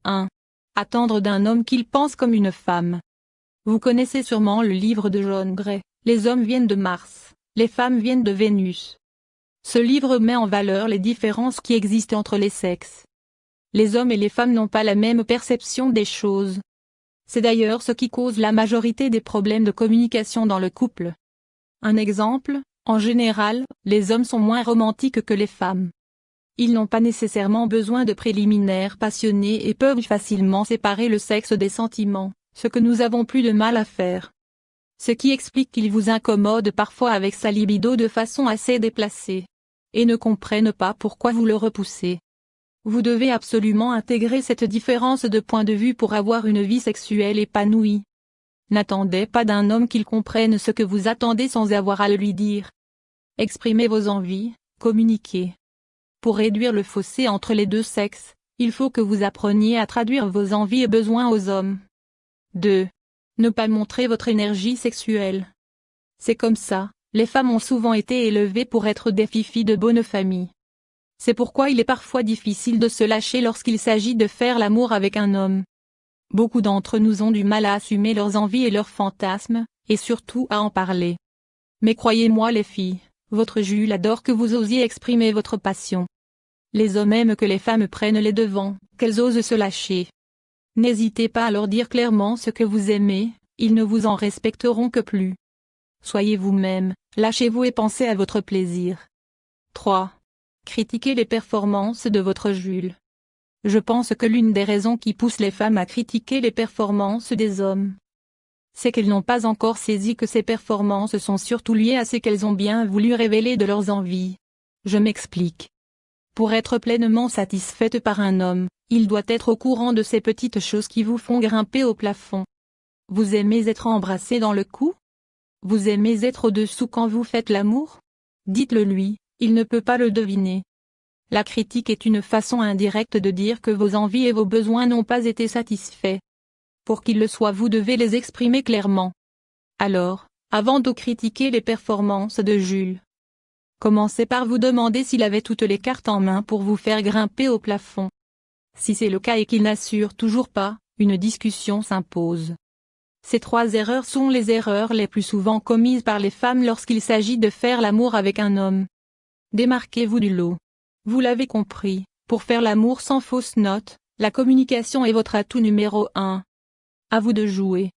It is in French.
1. Attendre d'un homme qu'il pense comme une femme. Vous connaissez sûrement le livre de John Gray, Les hommes viennent de Mars, les femmes viennent de Vénus. Ce livre met en valeur les différences qui existent entre les sexes. Les hommes et les femmes n'ont pas la même perception des choses. C'est d'ailleurs ce qui cause la majorité des problèmes de communication dans le couple. Un exemple, en général, les hommes sont moins romantiques que les femmes. Ils n'ont pas nécessairement besoin de préliminaires passionnés et peuvent facilement séparer le sexe des sentiments, ce que nous avons plus de mal à faire. Ce qui explique qu'ils vous incommodent parfois avec sa libido de façon assez déplacée. Et ne comprennent pas pourquoi vous le repoussez. Vous devez absolument intégrer cette différence de point de vue pour avoir une vie sexuelle épanouie. N'attendez pas d'un homme qu'il comprenne ce que vous attendez sans avoir à le lui dire. Exprimez vos envies, communiquez. Pour réduire le fossé entre les deux sexes, il faut que vous appreniez à traduire vos envies et besoins aux hommes. 2. Ne pas montrer votre énergie sexuelle. C'est comme ça, les femmes ont souvent été élevées pour être des fifis de bonne famille. C'est pourquoi il est parfois difficile de se lâcher lorsqu'il s'agit de faire l'amour avec un homme. Beaucoup d'entre nous ont du mal à assumer leurs envies et leurs fantasmes, et surtout à en parler. Mais croyez-moi les filles, votre Jules adore que vous osiez exprimer votre passion. Les hommes aiment que les femmes prennent les devants, qu'elles osent se lâcher. N'hésitez pas à leur dire clairement ce que vous aimez, ils ne vous en respecteront que plus. Soyez vous-même, lâchez-vous et pensez à votre plaisir. 3. Critiquez les performances de votre Jules. Je pense que l'une des raisons qui pousse les femmes à critiquer les performances des hommes, c'est qu'elles n'ont pas encore saisi que ces performances sont surtout liées à ce qu'elles ont bien voulu révéler de leurs envies. Je m'explique. Pour être pleinement satisfaite par un homme, il doit être au courant de ces petites choses qui vous font grimper au plafond. Vous aimez être embrassé dans le cou? Vous aimez être au-dessous quand vous faites l'amour? Dites-le lui, il ne peut pas le deviner. La critique est une façon indirecte de dire que vos envies et vos besoins n'ont pas été satisfaits. Pour qu'il le soit, vous devez les exprimer clairement. Alors, avant de critiquer les performances de Jules, commencez par vous demander s'il avait toutes les cartes en main pour vous faire grimper au plafond. Si c'est le cas et qu'il n'assure toujours pas, une discussion s'impose. Ces 3 erreurs sont les erreurs les plus souvent commises par les femmes lorsqu'il s'agit de faire l'amour avec un homme. Démarquez-vous du lot. Vous l'avez compris, pour faire l'amour sans fausse note, la communication est votre atout numéro 1. À vous de jouer.